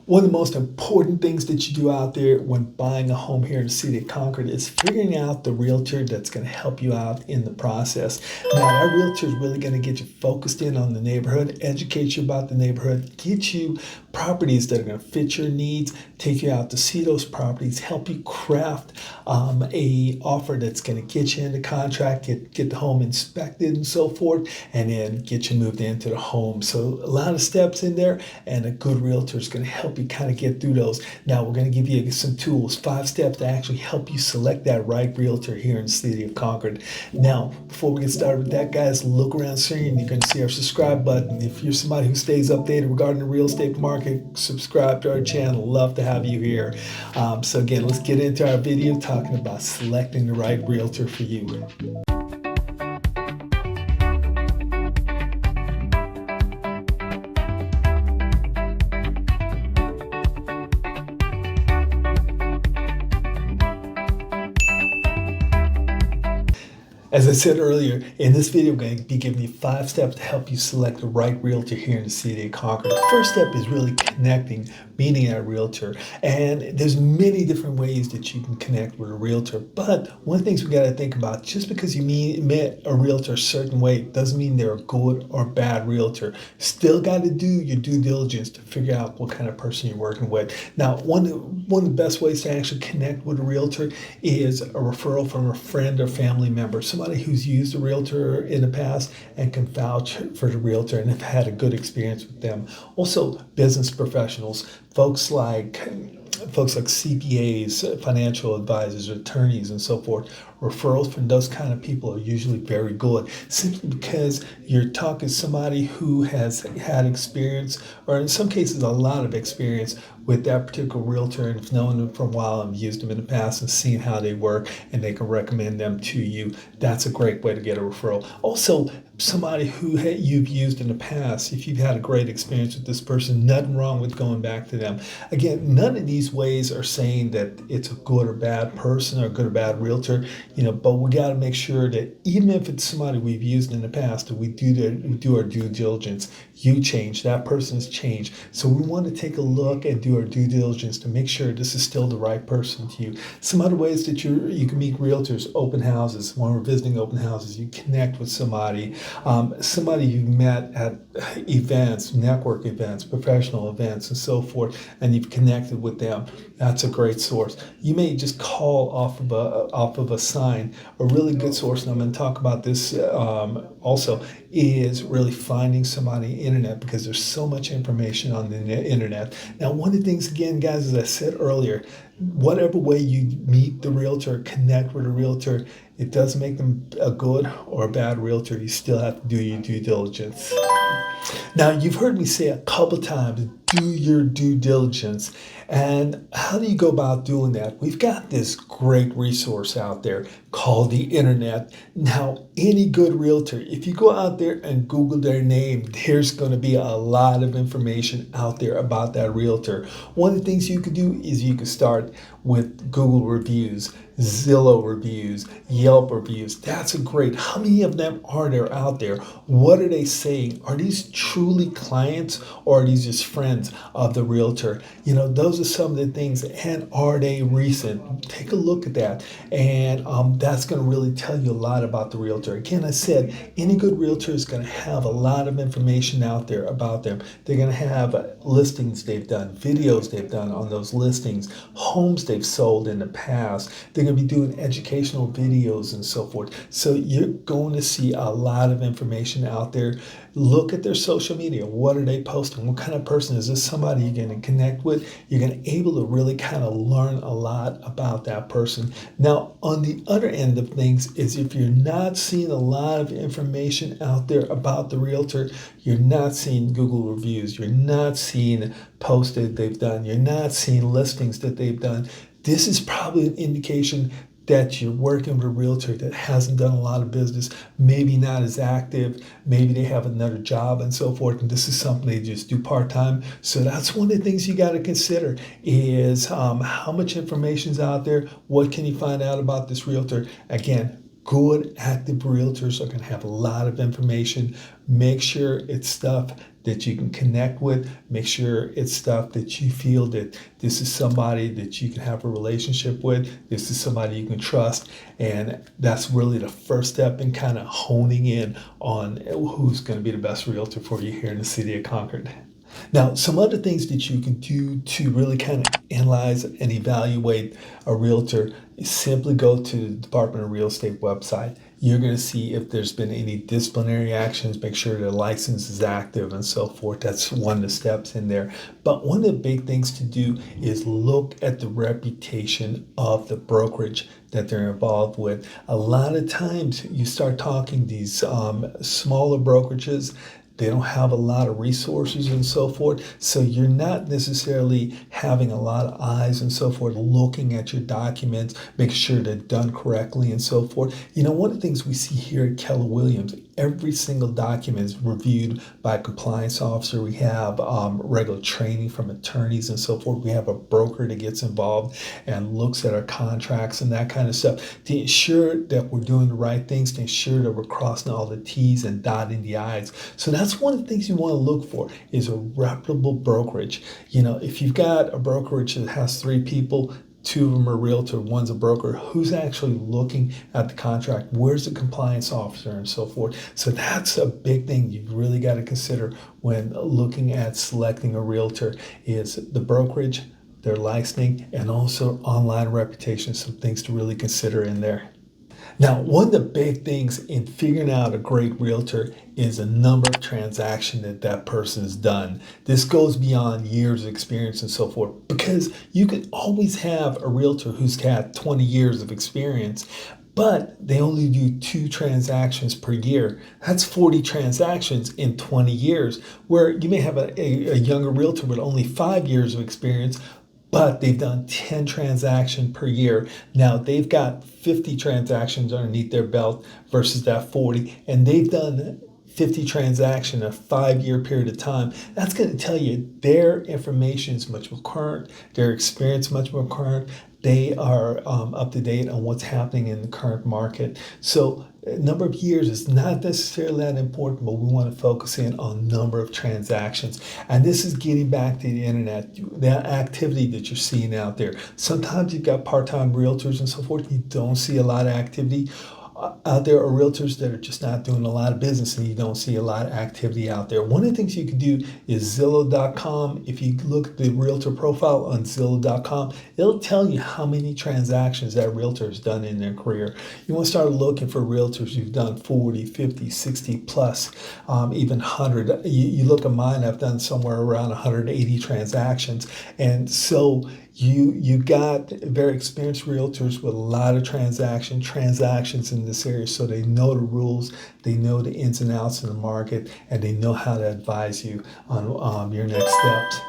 One of the most important things that you do out there when buying a home here in the city of Concord is figuring out the realtor that's going to help you out in the process. Now, that realtor is really going to get you focused in on the neighborhood, educate you about the neighborhood, get you properties that are going to fit your needs, take you out to see those properties, help you craft a offer that's going to get you into contract, get the home inspected and so forth, and then get you moved into the home. So a lot of steps in there, and a good realtor is going to help you kind of get through those. Now we're going to give you some tools, 5 steps to actually help you select that right realtor here in the city of Concord. Now, before we get started with that, guys, look around screen. You're going to see our subscribe button. If you're somebody who stays updated regarding the real estate market, subscribe to our channel. Love to have you here. So again, let's get into our video talking about selecting the right realtor for you. As I said earlier, in this video, I'm going to be giving you 5 steps to help you select the right realtor here in the city of Concord. The first step is really connecting, meeting a realtor. And there's many different ways that you can connect with a realtor. But one of the things we got to think about, just because you met a realtor a certain way doesn't mean they're a good or bad realtor. Still got to do your due diligence to figure out what kind of person you're working with. Now, one of the best ways to actually connect with a realtor is a referral from a friend or family member. Somebody who's used a realtor in the past and can vouch for the realtor and have had a good experience with them. Also, business professionals, folks like CPAs, financial advisors, attorneys, and so forth. Referrals from those kind of people are usually very good, simply because you're talking to somebody who has had experience, or in some cases a lot of experience, with that particular realtor, and have known them for a while and used them in the past and seen how they work, and they can recommend them to you. That's a great way to get a referral. Also, somebody who you've used in the past, if you've had a great experience with this person, nothing wrong with going back to them. Again, none of these ways are saying that it's a good or bad person or a good or bad realtor, but we got to make sure that even if it's somebody we've used in the past, that we do our due diligence. You change, that person's changed. So we want to take a look and do our due diligence to make sure this is still the right person to you. Some other ways that you can meet realtors: open houses. When we're visiting open houses, you connect with somebody you met at events, network events, professional events, and so forth, and you've connected with them. That's a great source. You may just call off of a sign. A really good source, and I'm going to talk about this also, is really finding somebody on the internet, because there's so much information on the internet. Now, one of the things, again, guys, as I said earlier, whatever way you meet the realtor, connect with a realtor, it doesn't make them a good or a bad realtor. You still have to do your due diligence. Now, you've heard me say a couple times, do your due diligence. And how do you go about doing that? We've got this great resource out there called the internet. Now, any good realtor, if you go out there and Google their name, there's going to be a lot of information out there about that realtor. One of the things you could do is you could start with Google reviews, Zillow reviews, Yelp reviews. That's a great. How many of them are there out there? What are they saying? Are these truly clients, or are these just friends of the realtor? Those are some of the things. And are they recent? Take a look at that. And that's going to really tell you a lot about the realtor. Again, I said, any good realtor is going to have a lot of information out there about them. They're going to have listings they've done, videos they've done on those listings, homes they've sold in the past. They're going to be doing educational videos and so forth. So you're going to see a lot of information out there. Look at their social media. What are they posting? What kind of person is this? Somebody you're going to connect with. You're going to be able to really kind of learn a lot about that person. Now, on the other end of things is, if you're not seeing a lot of information out there about the realtor, you're not seeing Google reviews, you're not seeing posts that they've done, you're not seeing listings that they've done, this is probably an indication that you're working with a realtor that hasn't done a lot of business, maybe not as active, maybe they have another job and so forth, and this is something they just do part-time. So that's one of the things you got to consider is how much information's out there, what can you find out about this realtor. Again, good active realtors are going to have a lot of information. Make sure it's stuff that you can connect with. Make sure it's stuff that you feel that this is somebody that you can have a relationship with. This is somebody you can trust. And that's really the first step in kind of honing in on who's going to be the best realtor for you here in the city of Concord. Now, some other things that you can do to really kind of analyze and evaluate a realtor is simply go to the Department of Real Estate website. You're going to see if there's been any disciplinary actions, make sure their license is active and so forth. That's one of the steps in there. But one of the big things to do is look at the reputation of the brokerage that they're involved with. A lot of times you start talking these smaller brokerages, they don't have a lot of resources and so forth. So you're not necessarily having a lot of eyes and so forth looking at your documents, make sure they're done correctly and so forth. One of the things we see here at Keller Williams, every single document is reviewed by a compliance officer. We have regular training from attorneys and so forth. We have a broker that gets involved and looks at our contracts and that kind of stuff to ensure that we're doing the right things, to ensure that we're crossing all the T's and dotting the I's. So that's one of the things you want to look for is a reputable brokerage. If you've got a brokerage that has 3 people, 2 of them are realtor, one's a broker, who's actually looking at the contract, where's the compliance officer and so forth. So that's a big thing you've really got to consider when looking at selecting a realtor is the brokerage, their licensing, and also online reputation. Some things to really consider in there. Now, one of the big things in figuring out a great realtor is the number of transactions that person has done. This goes beyond years of experience and so forth, because you could always have a realtor who's had 20 years of experience, but they only do 2 transactions per year. That's 40 transactions in 20 years, where you may have a younger realtor with only 5 years of experience, but they've done 10 transactions per year. Now they've got 50 transactions underneath their belt versus that 40, and they've done 50 transactions in a 5-year period of time. That's going to tell you their information is much more current, their experience much more current. They are up to date on what's happening in the current market. So number of years is not necessarily that important, but we want to focus in on number of transactions. And this is getting back to the internet, that activity that you're seeing out there. Sometimes you've got part-time realtors and so forth. You don't see a lot of activity. Out there are realtors that are just not doing a lot of business, and you don't see a lot of activity out there. One of the things you can do is Zillow.com. If you look at the realtor profile on Zillow.com, it'll tell you how many transactions that realtor has done in their career. You want to start looking for realtors who've done 40, 50, 60 plus, even 100. You look at mine, I've done somewhere around 180 transactions. And so you got very experienced realtors with a lot of transactions in this area, so they know the rules, they know the ins and outs of the market, and they know how to advise you on your next steps.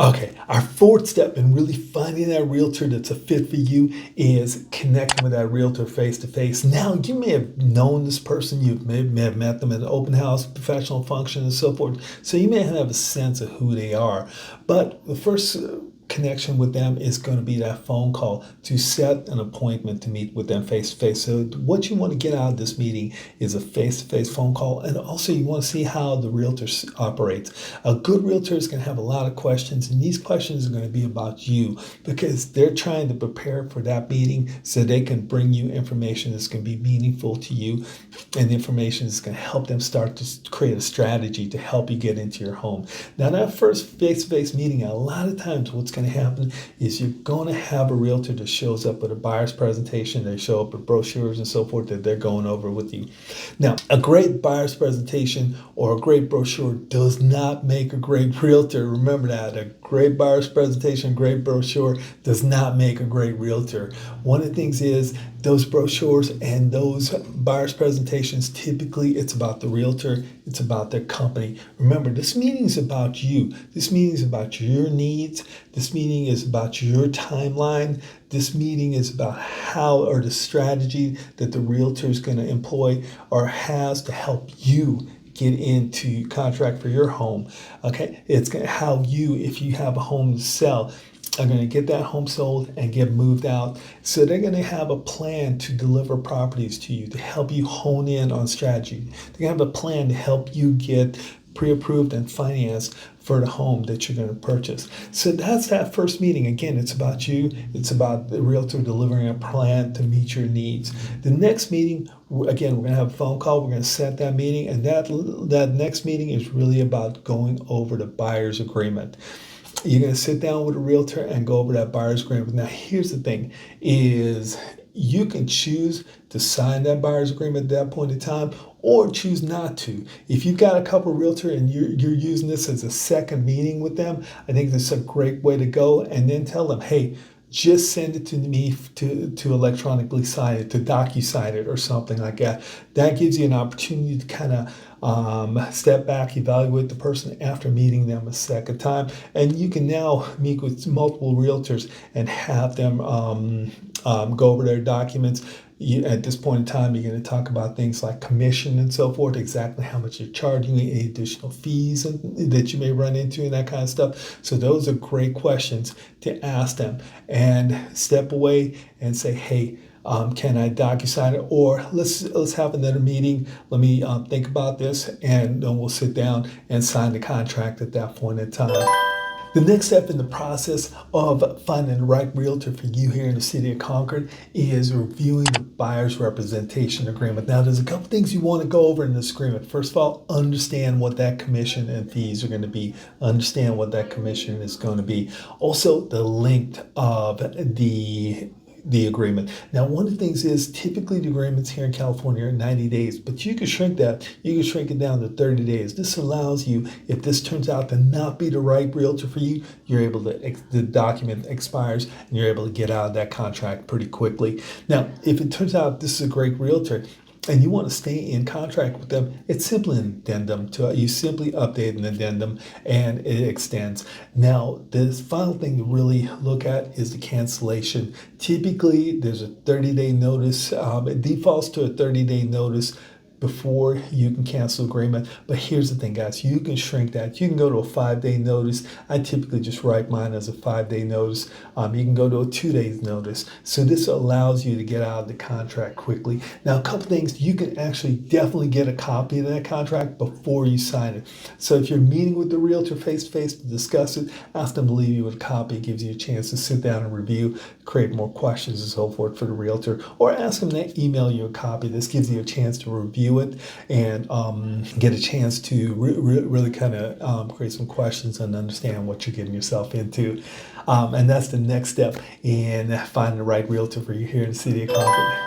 Okay, our 4th step in really finding that realtor that's a fit for you is connecting with that realtor face to face. Now, you may have known this person, you may have met them at an open house, professional function, and so forth, so you may have a sense of who they are. But the first connection with them is going to be that phone call to set an appointment to meet with them face to face. So what you want to get out of this meeting is a face-to-face phone call, and also you want to see how the realtor operates. A good realtor is going to have a lot of questions, and these questions are going to be about you, because they're trying to prepare for that meeting so they can bring you information that's going to be meaningful to you, and the information is going to help them start to create a strategy to help you get into your home. Now, that first face-to-face meeting, a lot of times what's going to happen is you're going to have a realtor that shows up with a buyer's presentation. They show up with brochures and so forth that they're going over with you. Now, a great buyer's presentation or a great brochure does not make a great realtor. Remember that. A great buyer's presentation, great brochure does not make a great realtor. One of the things is those brochures and those buyer's presentations, typically it's about the realtor, it's about their company. Remember, this meeting is about you. This meeting is about your needs. This meeting is about your timeline. This meeting is about how or the strategy that the realtor is going to employ or has to help you get into contract for your home. Okay, it's going to how you, if you have a home to sell, are going to get that home sold and get moved out. So they're going to have a plan to deliver properties to you, to help you hone in on strategy. They're going to have a plan to help you get pre-approved and financed for the home that you're going to purchase. So that's that first meeting. Again, it's about you. It's about the realtor delivering a plan to meet your needs. The next meeting, again, we're going to have a phone call. We're going to set that meeting, and that next meeting is really about going over the buyer's agreement. You're going to sit down with a realtor and go over that buyer's agreement. Now, here's the thing is you can choose to sign that buyer's agreement at that point in time or choose not to. If you've got a couple realtor and you're using this as a second meeting with them, I think this is a great way to go. And then tell them, hey, just send it to me to electronically sign it, to docu-sign it or something like that. That gives you an opportunity to kind of step back, evaluate the person after meeting them a second time. And you can now meet with multiple realtors and have them go over their documents. At this point in time, you're going to talk about things like commission and so forth, exactly how much you're charging, any additional fees that you may run into and that kind of stuff. So those are great questions to ask them, and step away and say, hey, can I docu-sign it? Or let's have another meeting. Let me think about this, and then we'll sit down and sign the contract at that point in time. The next step in the process of finding the right realtor for you here in the city of Concord is reviewing the buyer's representation agreement. Now, there's a couple things you want to go over in this agreement. First of all, understand what that commission and fees are going to be. Understand what that commission is going to be. Also, the length of the agreement. Now, one of the things is typically the agreements here in California are 90 days, but you can shrink that. You can shrink it down to 30 days. This allows you, if this turns out to not be the right realtor for you, you're able to, the document expires and you're able to get out of that contract pretty quickly. Now, if it turns out this is a great realtor, and you want to stay in contract with them, it's simply an addendum to you simply update an addendum and it extends. Now, the final thing to really look at is the cancellation. Typically, there's a 30-day notice. It defaults to a 30-day notice before you can cancel agreement. But here's the thing, guys, you can shrink that. You can go to a 5-day notice. I typically just write mine as a 5-day notice. You can go to a 2-day notice. So this allows you to get out of the contract quickly. Now, a couple things, you can actually definitely get a copy of that contract before you sign it. So if you're meeting with the realtor face-to-face to discuss it, ask them to leave you with a copy. It gives you a chance to sit down and review, create more questions and so forth for the realtor, or ask them to email you a copy. This gives you a chance to review it and get a chance to really kind of create some questions and understand what you're getting yourself into. And that's the next step in finding the right realtor for you here in the city of Concord.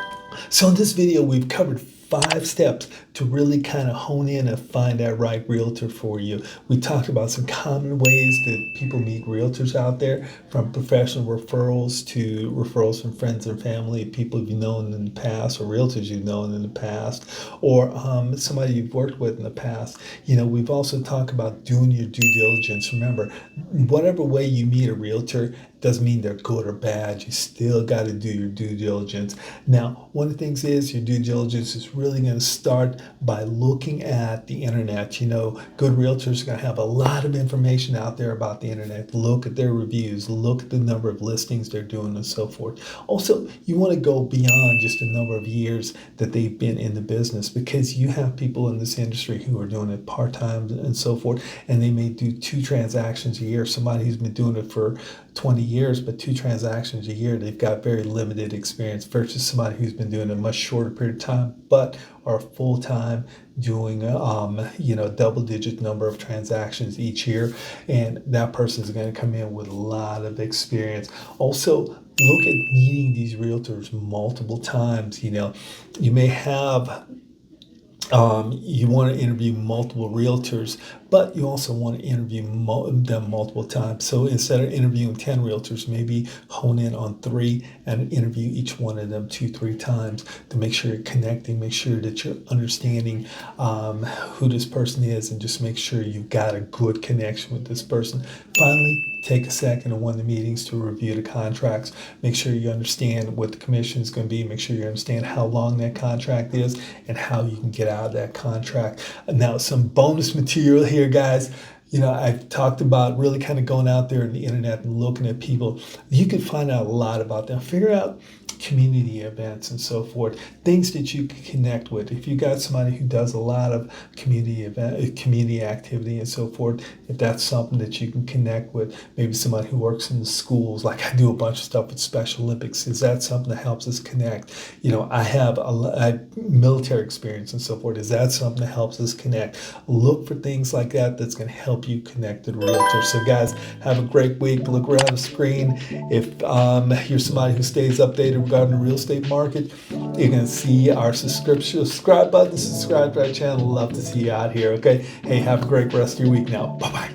So in this video, we've covered 5 steps to really kind of hone in and find that right realtor for you. We talked about some common ways that people meet realtors out there, from professional referrals to referrals from friends and family, people you've known in the past, or realtors you've known in the past, or somebody you've worked with in the past. You know, we've also talked about doing your due diligence. Remember, whatever way you meet a realtor doesn't mean they're good or bad. You still got to do your due diligence. Now, one of the things is your due diligence is really going to start by looking at the internet. You know, good realtors are going to have a lot of information out there about the internet. Look at their reviews, look at the number of listings they're doing and so forth. Also, you want to go beyond just the number of years that they've been in the business, because you have people in this industry who are doing it part-time and so forth, and they may do 2 transactions a year. Somebody who's been doing it for 20 years, but 2 transactions a year, they've got very limited experience, versus somebody who's been doing a much shorter period of time, but are full-time doing double-digit number of transactions each year, and that person is going to come in with a lot of experience. Also, look at meeting these realtors multiple times. You know, you may have you want to interview multiple realtors, but you also want to interview them multiple times. So instead of interviewing 10 realtors, maybe hone in on 3 and interview each one of them 2-3 times to make sure you're connecting, make sure that you're understanding who this person is, and just make sure you've got a good connection with this person. Finally, take a second in one of the meetings to review the contracts. Make sure you understand what the commission is going to be. Make sure you understand how long that contract is and how you can get out of that contract. Now, some bonus material here, guys. You know, I've talked about really kind of going out there on the internet and looking at people. You can find out a lot about them. Figure out, community events and so forth, things that you can connect with. If you got somebody who does a lot of community activity and so forth, if that's something that you can connect with, maybe somebody who works in the schools, like I do a bunch of stuff with Special Olympics, is that something that helps us connect? I have a military experience and so forth. Is that something that helps us connect? Look for things like that that's going to help you connect with realtors. So guys, have a great week. Look around the screen. If you're somebody who stays updated regarding the real estate market, you're going to see our subscribe button, subscribe to our channel. Love to see you out here. Okay. Hey, have a great rest of your week now. Bye-bye.